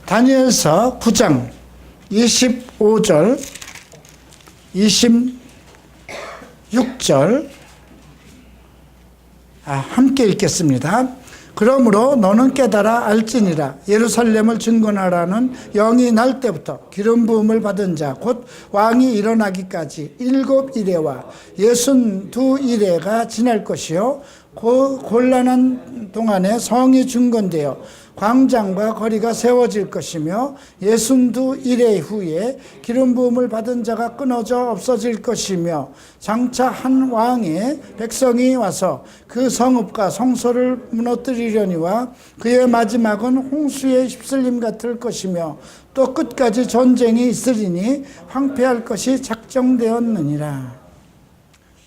다니엘서 9장 25절 26절 함께 읽겠습니다. 그러므로 너는 깨달아 알지니라. 예루살렘을 증거하라는 영이 날 때부터 기름 부음을 받은 자 곧 왕이 일어나기까지 7이레와 62이레가 지날 것이요 곤란한 동안에 성이 중건되어 광장과 거리가 세워질 것이며 62이레 후에 기름 부음을 받은 자가 끊어져 없어질 것이며 장차 한 왕의 백성이 와서 그 성읍과 성소를 무너뜨리려니와 그의 마지막은 홍수에 휩쓸림 같을 것이며 또 끝까지 전쟁이 있으리니 황폐할 것이 작정되었느니라.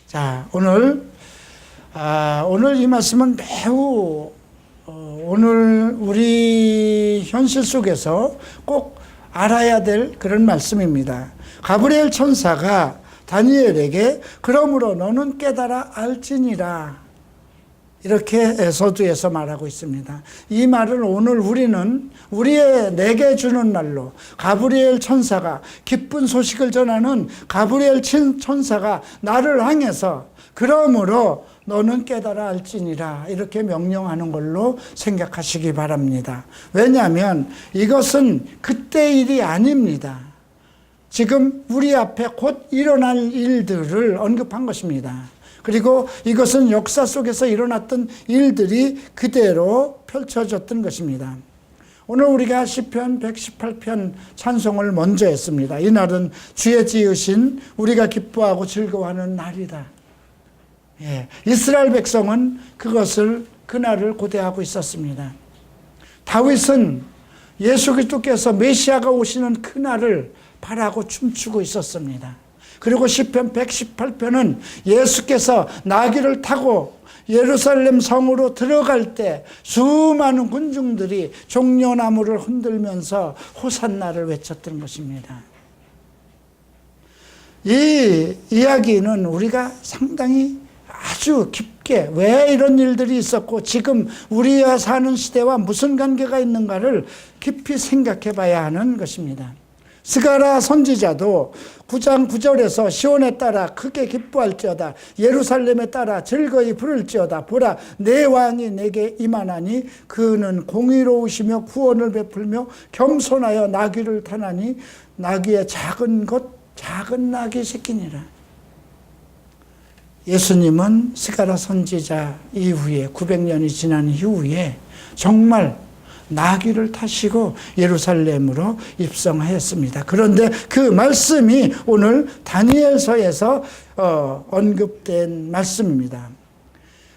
자, 오늘 이 말씀은 매우 오늘 우리 현실 속에서 꼭 알아야 될 그런 말씀입니다. 가브리엘 천사가 다니엘에게 그러므로 너는 깨달아 알지니라 이렇게 서두에서 말하고 있습니다. 이 말을 오늘 우리는 내게 주는 날로 가브리엘 천사가 기쁜 소식을 전하는 가브리엘 천사가 나를 향해서 그러므로 너는 깨달아 알지니라 이렇게 명령하는 걸로 생각하시기 바랍니다. 왜냐하면 이것은 그때 일이 아닙니다. 지금 우리 앞에 곧 일어날 일들을 언급한 것입니다. 그리고 이것은 역사 속에서 일어났던 일들이 그대로 펼쳐졌던 것입니다. 오늘 우리가 시편 118편 찬송을 먼저 했습니다. 이날은 주의 지으신 우리가 기뻐하고 즐거워하는 날이다. 이스라엘 백성은 그날을 고대하고 있었습니다. 다윗은 예수 그리스도께서 메시아가 오시는 그날을 바라고 춤추고 있었습니다. 그리고 시편 118편은 예수께서 나귀를 타고 예루살렘 성으로 들어갈 때 수많은 군중들이 종려나무를 흔들면서 호산나를 외쳤던 것입니다. 이 이야기는 우리가 상당히 아주 깊게 왜 이런 일들이 있었고 지금 우리가 사는 시대와 무슨 관계가 있는가를 깊이 생각해 봐야 하는 것입니다. 스가랴 선지자도 9장 9절에서 시온에 따라 크게 기뻐할지어다 예루살렘에 따라 즐거이 부를지어다 보라 내 왕이 내게 임하나니 그는 공의로우시며 구원을 베풀며 겸손하여 나귀를 타나니 나귀의 작은 나귀 새끼니라. 예수님은 스가랴 선지자 이후에 900년이 지난 이후에 정말 나귀를 타시고 예루살렘으로 입성하였습니다. 그런데 그 말씀이 오늘 다니엘서에서 언급된 말씀입니다.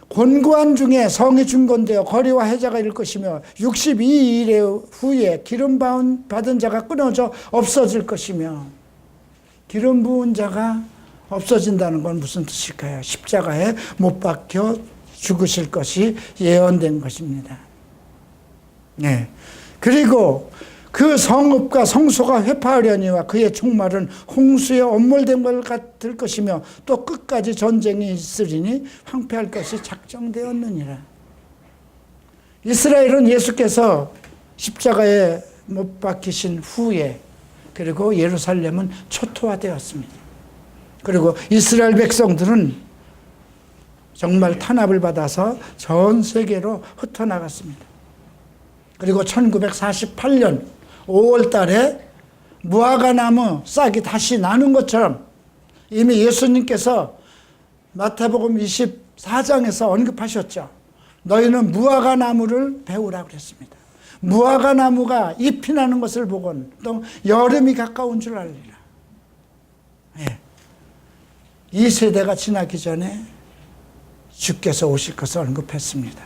곤고한 중에 성이 중건되어 거리와 해자가 이를 것이며 62일의 후에 기름 받은 자가 끊어져 없어질 것이며 기름 부은 자가 없어진다는 건 무슨 뜻일까요? 십자가에 못 박혀 죽으실 것이 예언된 것입니다. 그리고 그 성읍과 성소가 회파하려니와 그의 총말은 홍수에 엄몰된 것 같을 것이며 또 끝까지 전쟁이 있으리니 황폐할 것이 작정되었느니라. 이스라엘은 예수께서 십자가에 못 박히신 후에 그리고 예루살렘은 초토화되었습니다. 그리고 이스라엘 백성들은 정말 탄압을 받아서 전 세계로 흩어나갔습니다. 그리고 1948년 5월 달에 무화과나무 싹이 다시 나는 것처럼 이미 예수님께서 마태복음 24장에서 언급하셨죠. 너희는 무화과나무를 배우라고 그랬습니다. 무화과나무가 잎이 나는 것을 보고는 또 여름이 가까운 줄 알리라. 이 세대가 지나기 전에 주께서 오실 것을 언급했습니다.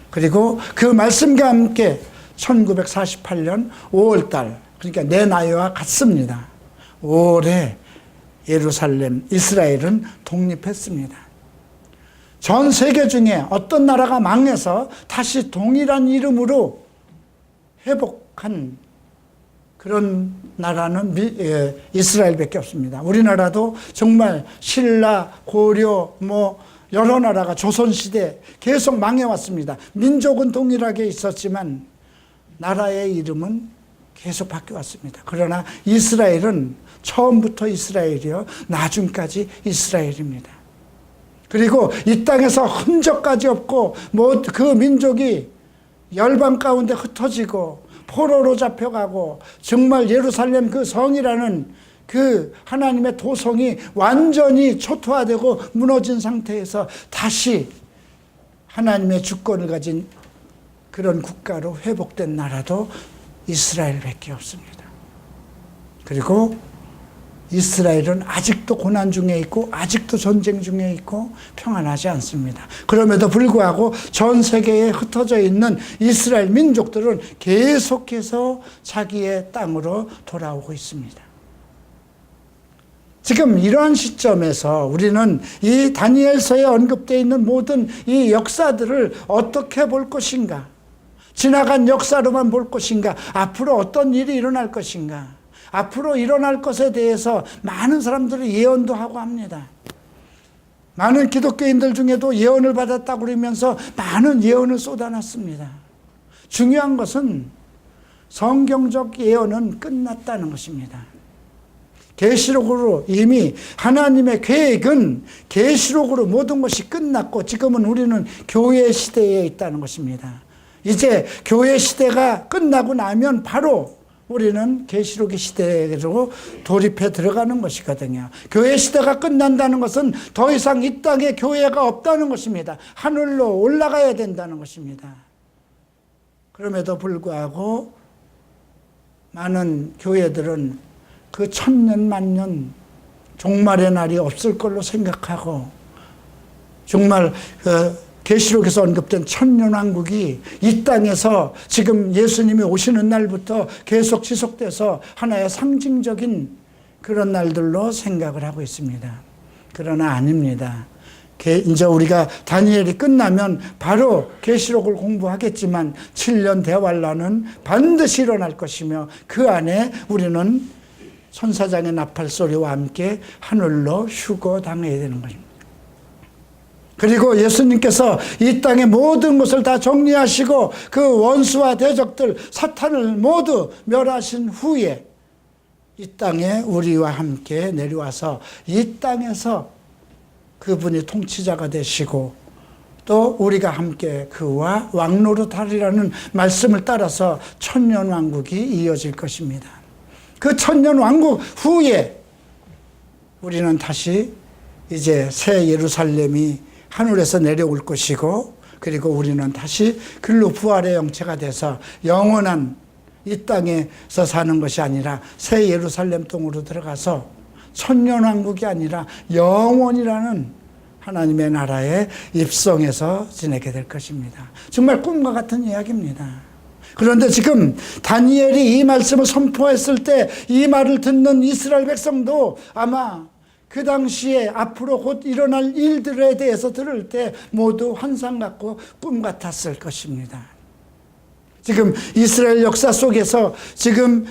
그리고 그 말씀과 함께 1948년 5월달 그러니까 내 나이와 같습니다. 5월에 예루살렘 이스라엘은 독립했습니다. 전 세계 중에 어떤 나라가 망해서 다시 동일한 이름으로 회복한 그런 나라는 이스라엘밖에 없습니다. 우리나라도 정말 신라, 고려, 여러 나라가 조선시대 계속 망해왔습니다. 민족은 동일하게 있었지만 나라의 이름은 계속 바뀌어왔습니다. 그러나 이스라엘은 처음부터 이스라엘이요, 나중까지 이스라엘입니다. 그리고 이 땅에서 흔적까지 없고 그 민족이 열방 가운데 흩어지고 포로로 잡혀가고 정말 예루살렘 그 성이라는 그 하나님의 도성이 완전히 초토화되고 무너진 상태에서 다시 하나님의 주권을 가진 그런 국가로 회복된 나라도 이스라엘밖에 없습니다. 그리고 이스라엘은 아직도 고난 중에 있고 아직도 전쟁 중에 있고 평안하지 않습니다. 그럼에도 불구하고 전 세계에 흩어져 있는 이스라엘 민족들은 계속해서 자기의 땅으로 돌아오고 있습니다. 지금 이러한 시점에서 우리는 이 다니엘서에 언급되어 있는 모든 이 역사들을 어떻게 볼 것인가? 지나간 역사로만 볼 것인가? 앞으로 어떤 일이 일어날 것인가? 앞으로 일어날 것에 대해서 많은 사람들이 예언도 하고 합니다. 많은 기독교인들 중에도 예언을 받았다고 그러면서 많은 예언을 쏟아놨습니다. 중요한 것은 성경적 예언은 끝났다는 것입니다. 계시록으로 이미 하나님의 계획은 계시록으로 모든 것이 끝났고 지금은 우리는 교회 시대에 있다는 것입니다. 이제 교회 시대가 끝나고 나면 바로 우리는 계시록의 시대로 돌입해 들어가는 것이거든요. 교회 시대가 끝난다는 것은 더 이상 이 땅에 교회가 없다는 것입니다. 하늘로 올라가야 된다는 것입니다. 그럼에도 불구하고 많은 교회들은 그 천년 만년 종말의 날이 없을 걸로 생각하고 정말 계시록에서 언급된 천년왕국이 이 땅에서 지금 예수님이 오시는 날부터 계속 지속돼서 하나의 상징적인 그런 날들로 생각을 하고 있습니다. 그러나 아닙니다. 이제 우리가 다니엘이 끝나면 바로 계시록을 공부하겠지만 7년 대환란은 반드시 일어날 것이며 그 안에 우리는 천사장의 나팔 소리와 함께 하늘로 휴거당해야 되는 것입니다. 그리고 예수님께서 이 땅의 모든 것을 다 정리하시고 그 원수와 대적들 사탄을 모두 멸하신 후에 이 땅에 우리와 함께 내려와서 이 땅에서 그분이 통치자가 되시고 또 우리가 함께 그와 왕노릇하리라는 말씀을 따라서 천년왕국이 이어질 것입니다. 그 천년왕국 후에 우리는 다시 이제 새 예루살렘이 하늘에서 내려올 것이고 그리고 우리는 다시 글로 부활의 영체가 돼서 영원한 이 땅에서 사는 것이 아니라 새 예루살렘 땅으로 들어가서 천년왕국이 아니라 영원이라는 하나님의 나라에 입성해서 지내게 될 것입니다. 정말 꿈과 같은 이야기입니다. 그런데 지금 다니엘이 이 말씀을 선포했을 때 이 말을 듣는 이스라엘 백성도 아마 그 당시에 앞으로 곧 일어날 일들에 대해서 들을 때 모두 환상 같고 꿈 같았을 것입니다. 지금 이스라엘 역사 속에서 지금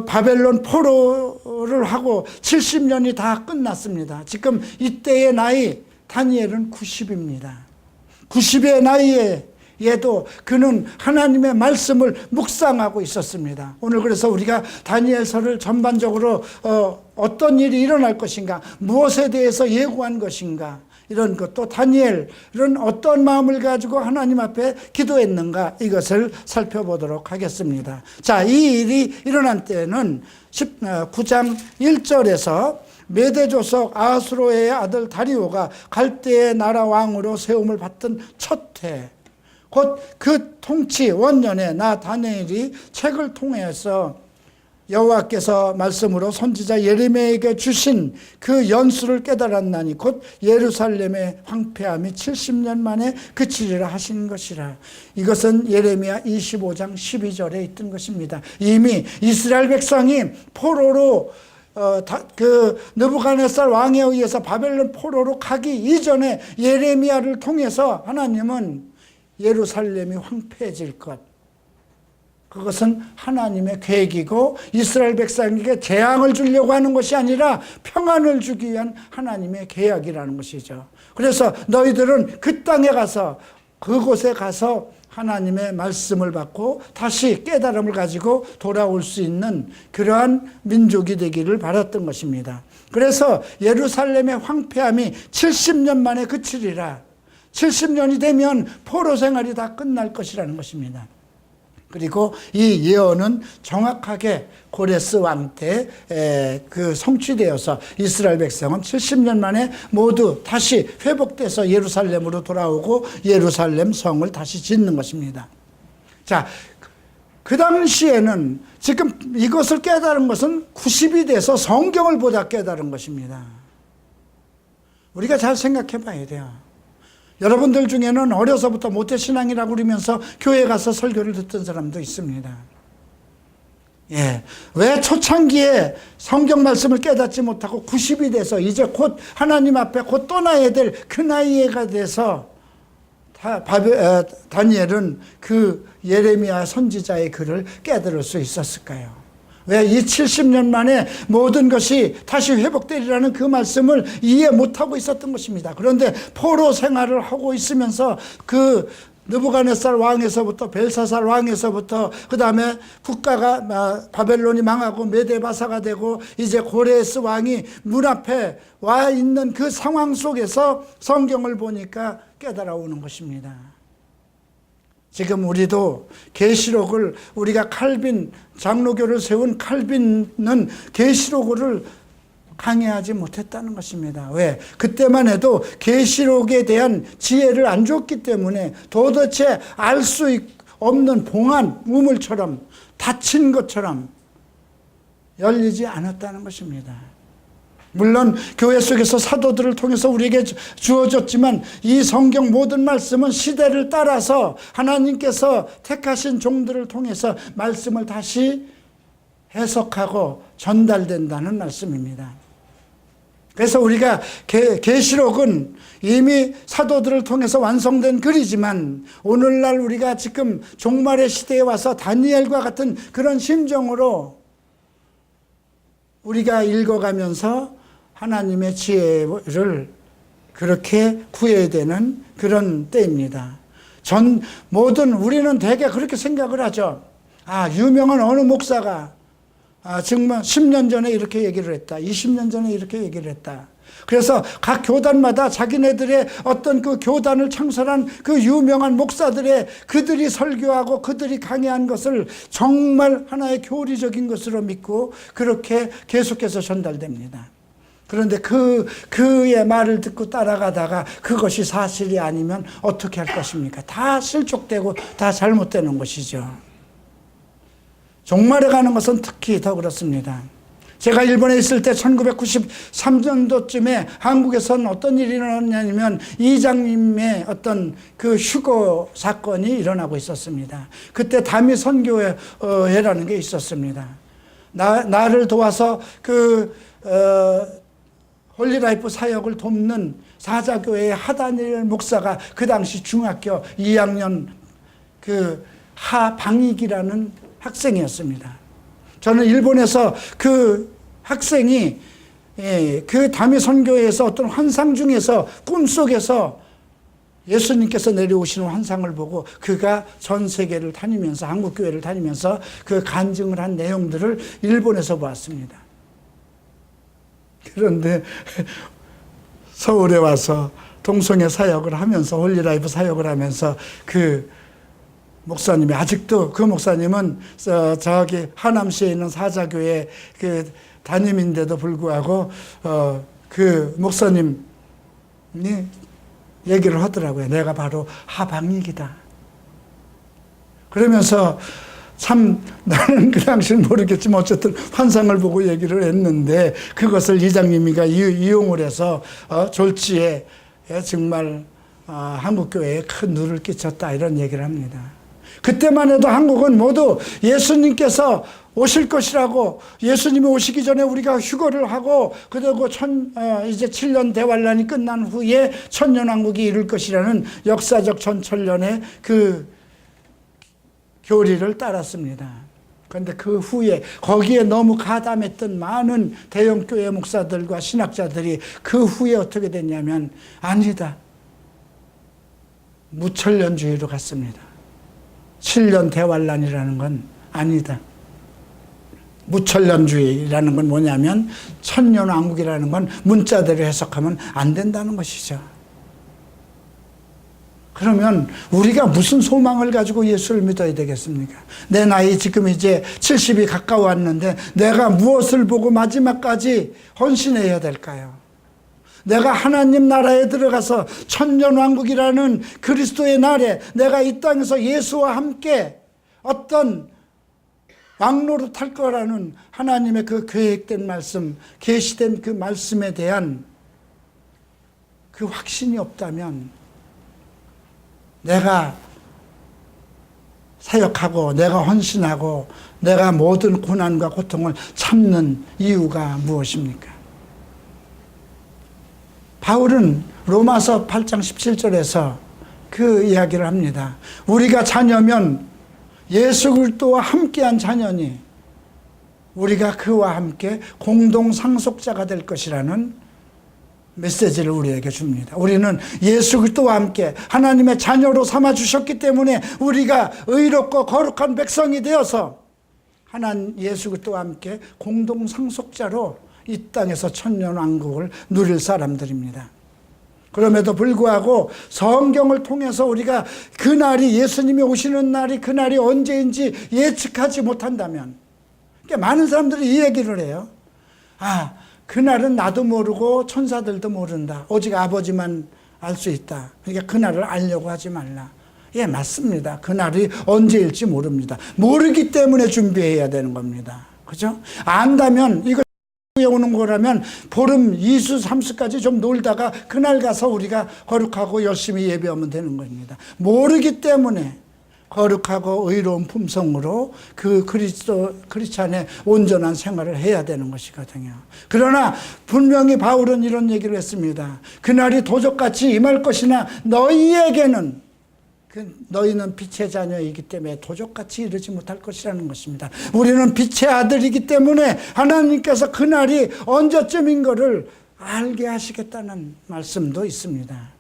바벨론 포로를 하고 70년이 다 끝났습니다. 지금 이때의 나이 다니엘은 90입니다. 90의 나이에 얘도 그는 하나님의 말씀을 묵상하고 있었습니다. 오늘 그래서 우리가 다니엘서를 전반적으로 어떤 일이 일어날 것인가, 무엇에 대해서 예고한 것인가, 이런 것, 또 다니엘은 어떤 마음을 가지고 하나님 앞에 기도했는가, 이것을 살펴보도록 하겠습니다. 자, 이 일이 일어난 때는 9장 1절에서 메대조석 아수로의 아들 다리오가 갈대의 나라 왕으로 세움을 받던 첫 해, 곧 그 통치 원년에 나 다니엘이 책을 통해서 여호와께서 말씀으로 선지자 예레미야에게 주신 그 연수를 깨달았나니 곧 예루살렘의 황폐함이 70년 만에 그치리라 하신 것이라. 이것은 예레미야 25장 12절에 있던 것입니다. 이미 이스라엘 백성이 포로로 그 느부갓네살 왕에 의해서 바벨론 포로로 가기 이전에 예레미야를 통해서 하나님은 예루살렘이 황폐해질 것, 그것은 하나님의 계획이고 이스라엘 백성에게 재앙을 주려고 하는 것이 아니라 평안을 주기 위한 하나님의 계약이라는 것이죠. 그래서 너희들은 그 땅에 가서 그곳에 가서 하나님의 말씀을 받고 다시 깨달음을 가지고 돌아올 수 있는 그러한 민족이 되기를 바랐던 것입니다. 그래서 예루살렘의 황폐함이 70년 만에 그치리라. 70년이 되면 포로 생활이 다 끝날 것이라는 것입니다. 그리고 이 예언은 정확하게 고레스 왕 때 그 성취되어서 이스라엘 백성은 70년 만에 모두 다시 회복돼서 예루살렘으로 돌아오고 예루살렘 성을 다시 짓는 것입니다. 자, 그 당시에는 지금 이것을 깨달은 것은 90이 돼서 성경을 보다 깨달은 것입니다. 우리가 잘 생각해 봐야 돼요. 여러분들 중에는 어려서부터 모태신앙이라고 그러면서 교회 가서 설교를 듣던 사람도 있습니다. 예. 왜 초창기에 성경 말씀을 깨닫지 못하고 90이 돼서 이제 곧 하나님 앞에 곧 떠나야 될 그 나이가 돼서 다니엘은 그 예레미야 선지자의 글을 깨달을 수 있었을까요? 왜 이 70년 만에 모든 것이 다시 회복되리라는 그 말씀을 이해 못하고 있었던 것입니다. 그런데 포로 생활을 하고 있으면서 그 느부갓네살 왕에서부터 벨사살 왕에서부터 그 다음에 국가가 바벨론이 망하고 메데바사가 되고 이제 고레스 왕이 문 앞에 와 있는 그 상황 속에서 성경을 보니까 깨달아오는 것입니다. 지금 우리도 계시록을 우리가 칼빈 장로교를 세운 칼빈은 계시록을 강의하지 못했다는 것입니다. 왜? 그때만 해도 계시록에 대한 지혜를 안 줬기 때문에 도대체 알 수 없는 봉안 우물처럼 닫힌 것처럼 열리지 않았다는 것입니다. 물론 교회 속에서 사도들을 통해서 우리에게 주어졌지만 이 성경 모든 말씀은 시대를 따라서 하나님께서 택하신 종들을 통해서 말씀을 다시 해석하고 전달된다는 말씀입니다. 그래서 우리가 계시록은 이미 사도들을 통해서 완성된 글이지만 오늘날 우리가 지금 종말의 시대에 와서 다니엘과 같은 그런 심정으로 우리가 읽어가면서 하나님의 지혜를 그렇게 구해야 되는 그런 때입니다. 모든 우리는 대개 그렇게 생각을 하죠. 유명한 어느 목사가 정말 10년 전에 이렇게 얘기를 했다. 20년 전에 이렇게 얘기를 했다. 그래서 각 교단마다 자기네들의 어떤 그 교단을 창설한 그 유명한 목사들의 그들이 설교하고 그들이 강의한 것을 정말 하나의 교리적인 것으로 믿고 그렇게 계속해서 전달됩니다. 그런데 그의 말을 듣고 따라가다가 그것이 사실이 아니면 어떻게 할 것입니까? 다 실족되고 다 잘못되는 것이죠. 종말에 가는 것은 특히 더 그렇습니다. 제가 일본에 있을 때 1993년도쯤에 한국에서는 어떤 일이 일어났냐면 이장님의 어떤 그 휴거 사건이 일어나고 있었습니다. 그때 다미 선교회라는 게 있었습니다. 나를 도와서 홀리라이프 사역을 돕는 사자교회의 하다니엘 목사가 그 당시 중학교 2학년 하방익이라는 학생이었습니다. 저는 일본에서 그 학생이 그 다미 선교회에서 어떤 환상 중에서 꿈속에서 예수님께서 내려오시는 환상을 보고 그가 전 세계를 다니면서 한국교회를 다니면서 그 간증을 한 내용들을 일본에서 보았습니다. 그런데 서울에 와서 동성애 사역을 하면서 홀리라이프 사역을 하면서 그 목사님이 아직도 그 목사님은 저기 하남시에 있는 사자교회 그 담임인데도 불구하고 그 목사님이 얘기를 하더라고요. 내가 바로 하방익이다. 그러면서 참 나는 그 당시는 모르겠지만 어쨌든 환상을 보고 얘기를 했는데 그것을 이장님이가 이용을 해서 졸지에 정말 한국교회에 큰 누를 끼쳤다 이런 얘기를 합니다. 그때만 해도 한국은 모두 예수님께서 오실 것이라고 예수님이 오시기 전에 우리가 휴거를 하고 그리고 이제 7년 대환란이 끝난 후에 천년왕국이 이룰 것이라는 역사적 전천년의 그 교리를 따랐습니다. 그런데 그 후에 거기에 너무 가담했던 많은 대형교회 목사들과 신학자들이 그 후에 어떻게 됐냐면 아니다. 무천년주의로 갔습니다. 7년 대환란이라는 건 아니다. 무천년주의라는 건 뭐냐면 천년왕국이라는 건 문자대로 해석하면 안 된다는 것이죠. 그러면 우리가 무슨 소망을 가지고 예수를 믿어야 되겠습니까? 내 나이 지금 이제 70이 가까워왔는데 내가 무엇을 보고 마지막까지 헌신해야 될까요? 내가 하나님 나라에 들어가서 천년왕국이라는 그리스도의 날에 내가 이 땅에서 예수와 함께 어떤 왕노릇 할 거라는 하나님의 그 계획된 말씀, 계시된 그 말씀에 대한 그 확신이 없다면 내가 사역하고 내가 헌신하고 내가 모든 고난과 고통을 참는 이유가 무엇입니까? 바울은 로마서 8장 17절에서 그 이야기를 합니다. 우리가 자녀면 예수 그리스도와 함께한 자녀니 우리가 그와 함께 공동 상속자가 될 것이라는 메시지를 우리에게 줍니다. 우리는 예수 그리스도와 함께 하나님의 자녀로 삼아 주셨기 때문에 우리가 의롭고 거룩한 백성이 되어서 하나님 예수 그리스도와 함께 공동 상속자로 이 땅에서 천년왕국을 누릴 사람들입니다. 그럼에도 불구하고 성경을 통해서 우리가 그날이 예수님이 오시는 날이 그날이 언제인지 예측하지 못한다면, 그러니까 많은 사람들이 이 얘기를 해요. 아, 그날은 나도 모르고 천사들도 모른다. 오직 아버지만 알 수 있다. 그러니까 그날을 알려고 하지 말라. 예, 맞습니다. 그날이 언제일지 모릅니다. 모르기 때문에 준비해야 되는 겁니다. 그죠? 안다면 이거 오는 거라면 보름 2수 3수까지 좀 놀다가 그날 가서 우리가 거룩하고 열심히 예배하면 되는 겁니다. 모르기 때문에 거룩하고 의로운 품성으로 그 크리스찬의 온전한 생활을 해야 되는 것이거든요. 그러나 분명히 바울은 이런 얘기를 했습니다. 그날이 도적같이 임할 것이나 너희에게는 너희는 빛의 자녀이기 때문에 도적같이 이르지 못할 것이라는 것입니다. 우리는 빛의 아들이기 때문에 하나님께서 그날이 언제쯤인 것을 알게 하시겠다는 말씀도 있습니다.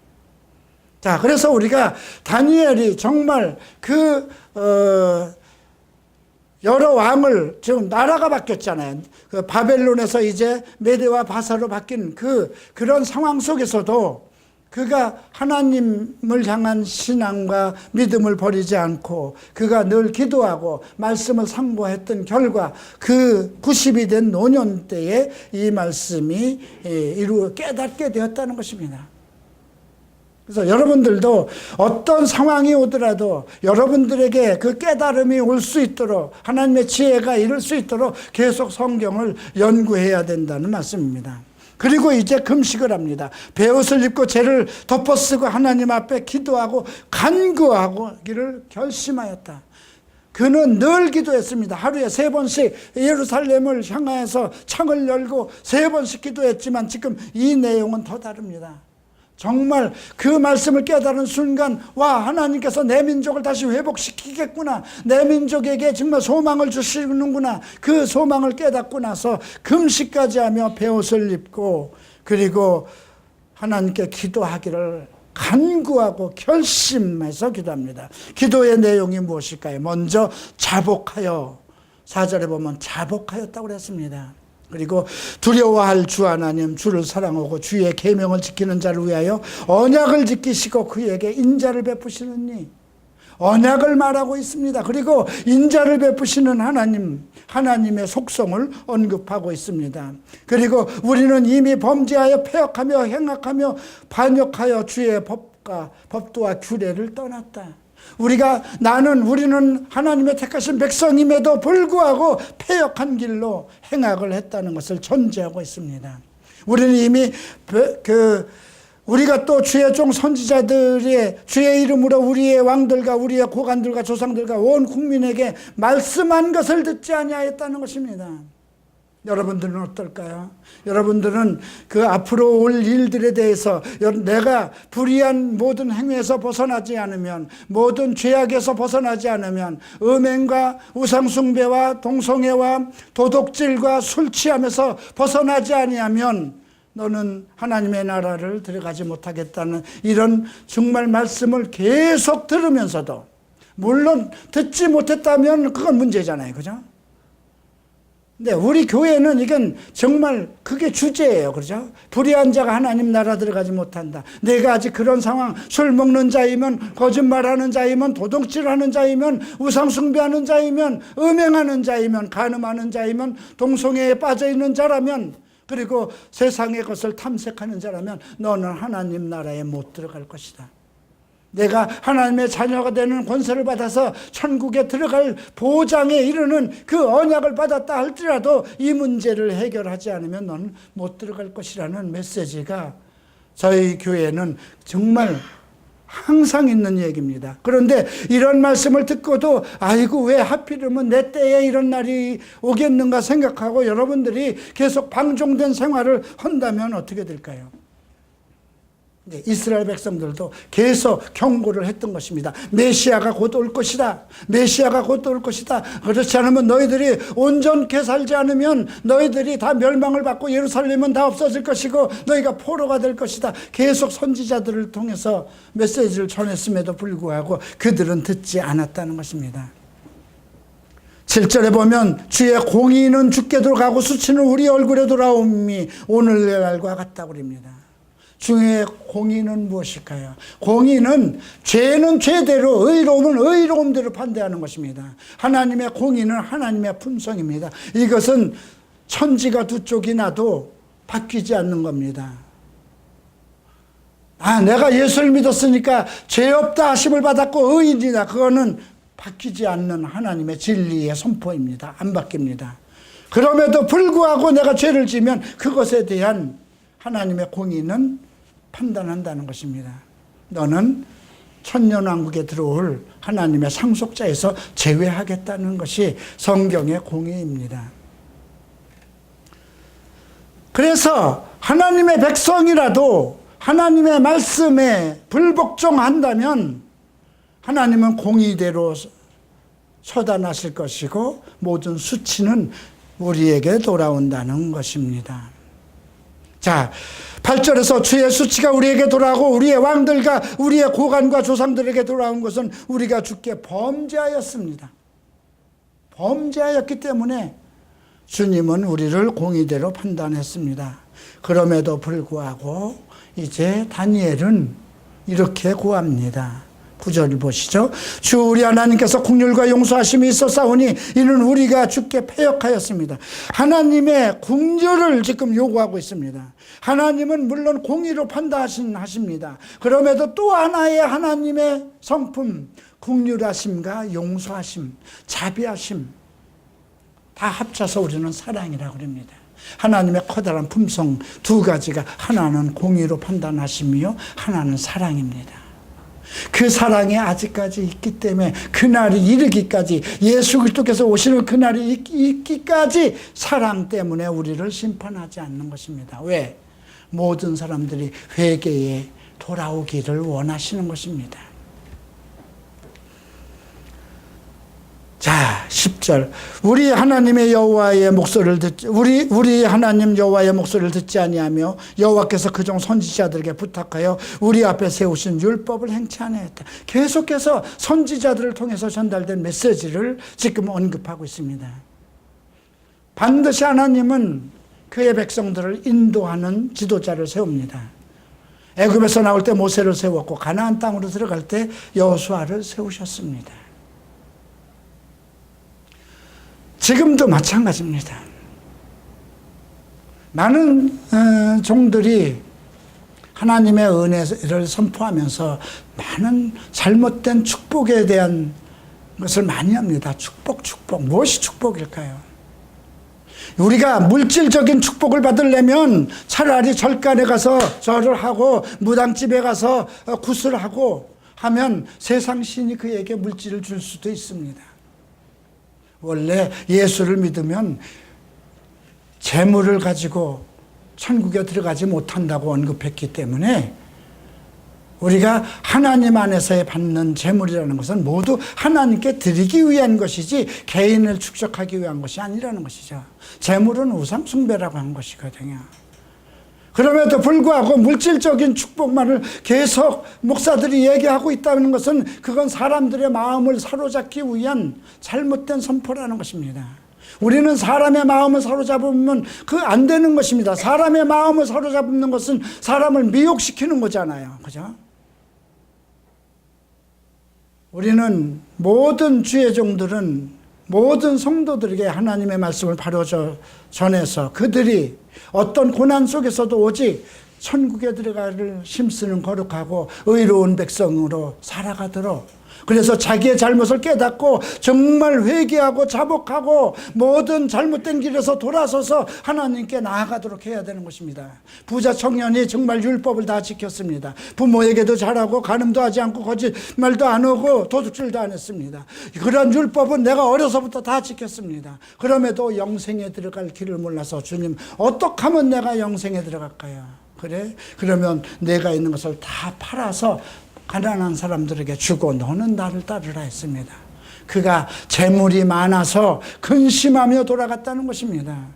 자, 그래서 우리가 다니엘이 정말 여러 왕을, 지금 나라가 바뀌었잖아요. 그 바벨론에서 이제 메대와 바사로 바뀐 그런 상황 속에서도 그가 하나님을 향한 신앙과 믿음을 버리지 않고 그가 늘 기도하고 말씀을 상고했던 결과 그 90이 된 노년 때에 이 말씀이 깨닫게 되었다는 것입니다. 그래서 여러분들도 어떤 상황이 오더라도 여러분들에게 그 깨달음이 올 수 있도록 하나님의 지혜가 이룰 수 있도록 계속 성경을 연구해야 된다는 말씀입니다. 그리고 이제 금식을 합니다. 베옷을 입고 죄를 덮어쓰고 하나님 앞에 기도하고 간구하기를 결심하였다. 그는 늘 기도했습니다. 하루에 3번씩 예루살렘을 향하여서 창을 열고 3번씩 기도했지만 지금 이 내용은 더 다릅니다. 정말 그 말씀을 깨달은 순간, 와, 하나님께서 내 민족을 다시 회복시키겠구나, 내 민족에게 정말 소망을 주시는구나, 그 소망을 깨닫고 나서 금식까지 하며 베옷을 입고 그리고 하나님께 기도하기를 간구하고 결심해서 기도합니다. 기도의 내용이 무엇일까요? 먼저 자복하여, 4절에 보면 자복하였다고 그랬습니다. 그리고 두려워할 주 하나님, 주를 사랑하고 주의 계명을 지키는 자를 위하여 언약을 지키시고 그에게 인자를 베푸시느니, 언약을 말하고 있습니다. 그리고 인자를 베푸시는 하나님의 속성을 언급하고 있습니다. 그리고 우리는 이미 범죄하여 패역하며 행악하며 반역하여 주의 법도와 규례를 떠났다. 우리는 하나님의 택하신 백성임에도 불구하고 패역한 길로 행악을 했다는 것을 전제하고 있습니다. 우리는 이미 우리가 또 주의 종 선지자들이 주의 이름으로 우리의 왕들과 우리의 고관들과 조상들과 온 국민에게 말씀한 것을 듣지 아니하였다는 것입니다. 여러분들은 어떨까요? 여러분들은 그 앞으로 올 일들에 대해서 내가 불의한 모든 행위에서 벗어나지 않으면, 모든 죄악에서 벗어나지 않으면, 음행과 우상숭배와 동성애와 도둑질과 술 취함에서 벗어나지 아니하면 너는 하나님의 나라를 들어가지 못하겠다는 이런 정말 말씀을 계속 들으면서도, 물론 듣지 못했다면 그건 문제잖아요. 그죠? 근데 우리 교회는 이건 정말 그게 주제예요. 그죠? 불의한 자가 하나님 나라 들어가지 못한다. 내가 아직 그런 상황, 술 먹는 자이면, 거짓말하는 자이면, 도둑질하는 자이면, 우상숭배하는 자이면, 음행하는 자이면, 간음하는 자이면, 동성애에 빠져있는 자라면, 그리고 세상의 것을 탐색하는 자라면 너는 하나님 나라에 못 들어갈 것이다. 내가 하나님의 자녀가 되는 권세를 받아서 천국에 들어갈 보장에 이르는 그 언약을 받았다 할지라도 이 문제를 해결하지 않으면 너는 못 들어갈 것이라는 메시지가 저희 교회는 정말 항상 있는 얘기입니다. 그런데 이런 말씀을 듣고도 아이고 왜 하필이면 내 때에 이런 날이 오겠는가 생각하고 여러분들이 계속 방종된 생활을 한다면 어떻게 될까요? 이스라엘 백성들도 계속 경고를 했던 것입니다. 메시아가 곧 올 것이다. 메시아가 곧 올 것이다. 그렇지 않으면 너희들이 온전케 살지 않으면 너희들이 다 멸망을 받고 예루살렘은 다 없어질 것이고 너희가 포로가 될 것이다. 계속 선지자들을 통해서 메시지를 전했음에도 불구하고 그들은 듣지 않았다는 것입니다. 7절에 보면 주의 공의는 주께 돌아가고 수치는 우리 얼굴에 돌아옴이 오늘날과 같다고 그럽니다. 주의 공의는 무엇일까요? 공의는 죄는 죄대로, 의로움은 의로움대로 판대하는 것입니다. 하나님의 공의는 하나님의 품성입니다. 이것은 천지가 두 쪽이 나도 바뀌지 않는 겁니다. 내가 예수를 믿었으니까 죄 없다 하심을 받았고 의인이다. 그거는 바뀌지 않는 하나님의 진리의 선포입니다. 안 바뀝니다. 그럼에도 불구하고 내가 죄를 지면 그것에 대한 하나님의 공의는 판단한다는 것입니다. 너는 천년왕국에 들어올 하나님의 상속자에서 제외하겠다는 것이 성경의 공의입니다. 그래서 하나님의 백성이라도 하나님의 말씀에 불복종한다면 하나님은 공의대로 처단하실 것이고 모든 수치는 우리에게 돌아온다는 것입니다. 자, 8절에서 주의 수치가 우리에게 돌아오고 우리의 왕들과 우리의 고관과 조상들에게 돌아온 것은 우리가 주께 범죄하였습니다. 범죄하였기 때문에 주님은 우리를 공의대로 판단했습니다. 그럼에도 불구하고 이제 다니엘은 이렇게 구합니다. 9절 보시죠. 주 우리 하나님께서 국률과 용서하심이 있었사오니 이는 우리가 주께 패역하였습니다. 하나님의 국률을 지금 요구하고 있습니다. 하나님은 물론 공의로 판단하십니다. 그럼에도 또 하나의 하나님의 성품, 국률하심과 용서하심, 자비하심 다 합쳐서 우리는 사랑이라고 합니다. 하나님의 커다란 품성 두 가지가 하나는 공의로 판단하심이요 하나는 사랑입니다. 그 사랑이 아직까지 있기 때문에 그날이 이르기까지 예수 그리스도께서 오시는 그날이 있기까지 사랑 때문에 우리를 심판하지 않는 것입니다. 왜? 모든 사람들이 회개에 돌아오기를 원하시는 것입니다. 자, 10절. 우리 하나님의 여호와의 목소리를 듣지 우리 하나님 여호와의 목소리를 듣지 아니하며 여호와께서 그종 선지자들에게 부탁하여 우리 앞에 세우신 율법을 행치 아니하였다. 계속해서 선지자들을 통해서 전달된 메시지를 지금 언급하고 있습니다. 반드시 하나님은 그의 백성들을 인도하는 지도자를 세웁니다. 애굽에서 나올 때 모세를 세웠고 가나안 땅으로 들어갈 때 여호수아를 세우셨습니다. 지금도 마찬가지입니다. 많은 종들이 하나님의 은혜를 선포하면서 많은 잘못된 축복에 대한 것을 많이 합니다. 축복. 무엇이 축복일까요? 우리가 물질적인 축복을 받으려면 차라리 절간에 가서 절을 하고 무당집에 가서 구슬하고 하면 세상 신이 그에게 물질을 줄 수도 있습니다. 원래 예수를 믿으면 재물을 가지고 천국에 들어가지 못한다고 언급했기 때문에 우리가 하나님 안에서 받는 재물이라는 것은 모두 하나님께 드리기 위한 것이지 개인을 축적하기 위한 것이 아니라는 것이죠. 재물은 우상 숭배라고 한 것이거든요. 그럼에도 불구하고 물질적인 축복만을 계속 목사들이 얘기하고 있다는 것은 그건 사람들의 마음을 사로잡기 위한 잘못된 선포라는 것입니다. 우리는 사람의 마음을 사로잡으면 그 안 되는 것입니다. 사람의 마음을 사로잡는 것은 사람을 미혹시키는 거잖아요. 그죠? 우리는 모든 주의 종들은 모든 성도들에게 하나님의 말씀을 바로 전해서 그들이 어떤 고난 속에서도 오직 천국에 들어가를 힘쓰는 거룩하고 의로운 백성으로 살아가도록, 그래서 자기의 잘못을 깨닫고 정말 회개하고 자복하고 모든 잘못된 길에서 돌아서서 하나님께 나아가도록 해야 되는 것입니다. 부자 청년이 정말 율법을 다 지켰습니다. 부모에게도 잘하고 간음도 하지 않고 거짓말도 안 하고 도둑질도 안 했습니다. 그런 율법은 내가 어려서부터 다 지켰습니다. 그럼에도 영생에 들어갈 길을 몰라서 주님, 어떻게 하면 내가 영생에 들어갈까요? 그래? 그러면 내가 있는 것을 다 팔아서 가난한 사람들에게 주고 너는 나를 따르라 했습니다. 그가 재물이 많아서 근심하며 돌아갔다는 것입니다.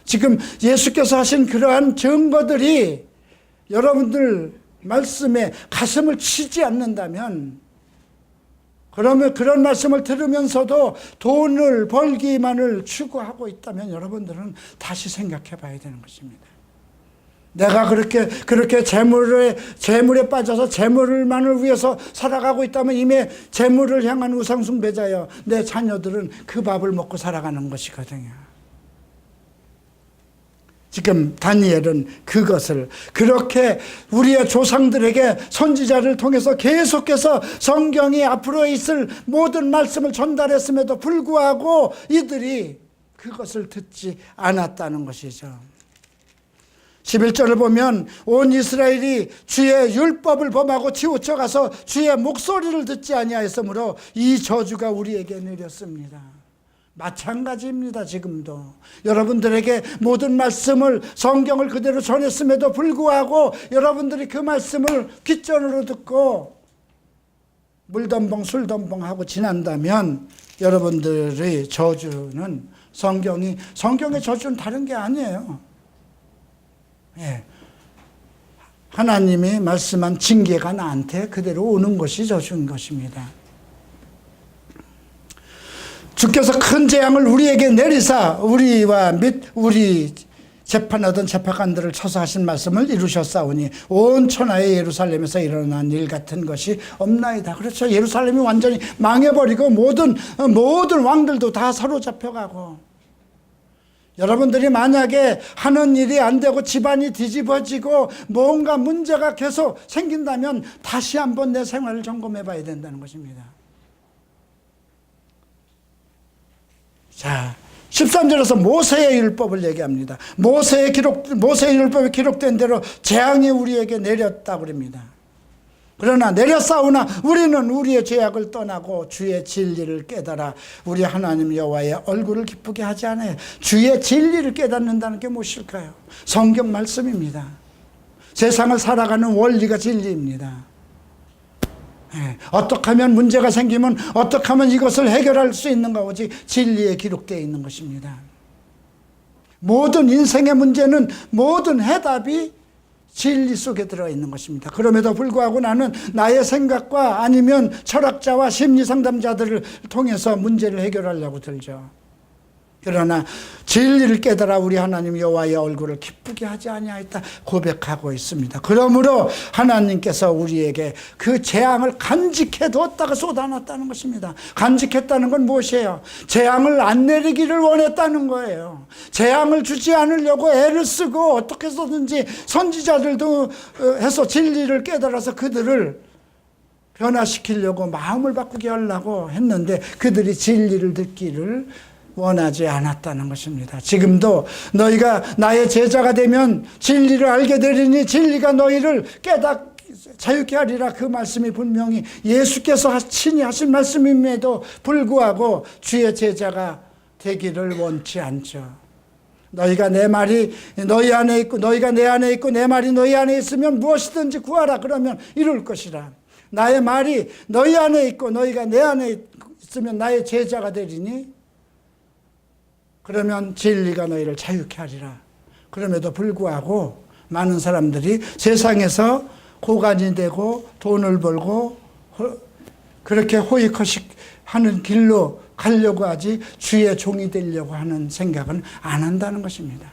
지금 예수께서 하신 그러한 증거들이 여러분들 말씀에 가슴을 치지 않는다면, 그러면 그런 말씀을 들으면서도 돈을 벌기만을 추구하고 있다면 여러분들은 다시 생각해 봐야 되는 것입니다. 내가 그렇게 재물에 빠져서 재물만을 위해서 살아가고 있다면 이미 재물을 향한 우상숭배자여, 내 자녀들은 그 밥을 먹고 살아가는 것이거든요. 지금 다니엘은 그것을 그렇게 우리의 조상들에게 선지자를 통해서 계속해서 성경이 앞으로 있을 모든 말씀을 전달했음에도 불구하고 이들이 그것을 듣지 않았다는 것이죠. 11절을 보면 온 이스라엘이 주의 율법을 범하고 치우쳐가서 주의 목소리를 듣지 아니하였으므로 이 저주가 우리에게 내렸습니다. 마찬가지입니다. 지금도 여러분들에게 모든 말씀을, 성경을 그대로 전했음에도 불구하고 여러분들이 그 말씀을 귓전으로 듣고 물덤벙 술덤벙 지난다면 여러분들의 저주는 성경의 저주는 다른 게 아니에요. 예. 하나님이 말씀한 징계가 나한테 그대로 오는 것이 저주인 것입니다. 주께서 큰 재앙을 우리에게 내리사 우리와 및 우리 재판하던 재판관들을 쳐서 하신 말씀을 이루셨사오니 온 천하의 예루살렘에서 일어난 일 같은 것이 없나이다. 그렇죠. 예루살렘이 완전히 망해버리고 모든 왕들도 다 사로잡혀가고, 여러분들이 만약에 하는 일이 안 되고 집안이 뒤집어지고 뭔가 문제가 계속 생긴다면 다시 한번 내 생활을 점검해 봐야 된다는 것입니다. 자, 13절에서 모세의 율법을 얘기합니다. 모세의 율법에 기록된 대로 재앙이 우리에게 내렸다고 그럽니다. 그러나 내렸사오나 우리는 우리의 죄악을 떠나고 주의 진리를 깨달아 우리 하나님 여호와의 얼굴을 기쁘게 하지 않아요. 주의 진리를 깨닫는다는 게 무엇일까요? 성경 말씀입니다. 세상을 살아가는 원리가 진리입니다. 어떻게 하면 문제가 생기면 어떻게 하면 이것을 해결할 수 있는가, 오직 진리에 기록되어 있는 것입니다. 모든 인생의 문제는, 모든 해답이 진리 속에 들어있는 것입니다. 그럼에도 불구하고 나는 나의 생각과 아니면 철학자와 심리상담자들을 통해서 문제를 해결하려고 들죠. 그러나 진리를 깨달아 우리 하나님 여호와의 얼굴을 기쁘게 하지 아니하였다 고백하고 있습니다. 그러므로 하나님께서 우리에게 그 재앙을 간직해 뒀다가 쏟아놨다는 것입니다. 간직했다는 건 무엇이에요? 재앙을 안 내리기를 원했다는 거예요. 재앙을 주지 않으려고 애를 쓰고 어떻게 해서든지 선지자들도 해서 진리를 깨달아서 그들을 변화시키려고 마음을 바꾸게 하려고 했는데 그들이 진리를 듣기를 원하지 않았다는 것입니다. 지금도 너희가 나의 제자가 되면 진리를 알게 되리니 진리가 너희를 자유케 하리라, 그 말씀이 분명히 예수께서 친히 하신 말씀임에도 불구하고 주의 제자가 되기를 원치 않죠. 너희가 내 말이 너희 안에 있고 너희가 내 안에 있고 내 말이 너희 안에 있으면 무엇이든지 구하라 그러면 이룰 것이라. 나의 말이 너희 안에 있고 너희가 내 안에 있으면 나의 제자가 되리니 그러면 진리가 너희를 자유케 하리라. 그럼에도 불구하고 많은 사람들이 세상에서 고관이 되고 돈을 벌고 그렇게 호의커식 하는 길로 가려고 하지 주의 종이 되려고 하는 생각은 안 한다는 것입니다.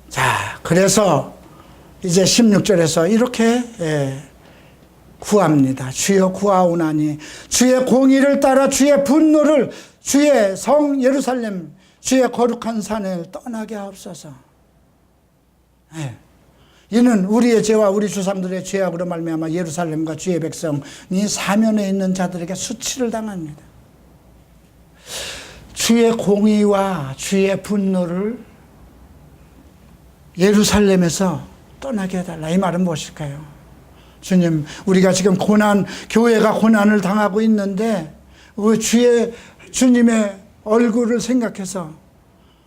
자, 그래서 이제 16절에서 이렇게 구합니다. 주여 구하오나니 주의 공의를 따라 주의 분노를 주의 성 예루살렘 주의 거룩한 산에 떠나게 하옵소서. 이는 우리의 죄와 우리 주상들의 죄악으로 말미암아 예루살렘과 주의 백성이 사면에 있는 자들에게 수치를 당합니다. 주의 공의와 주의 분노를 예루살렘에서 떠나게 해달라. 이 말은 무엇일까요? 주님, 우리가 지금 교회가 고난을 당하고 있는데 주님의 얼굴을 생각해서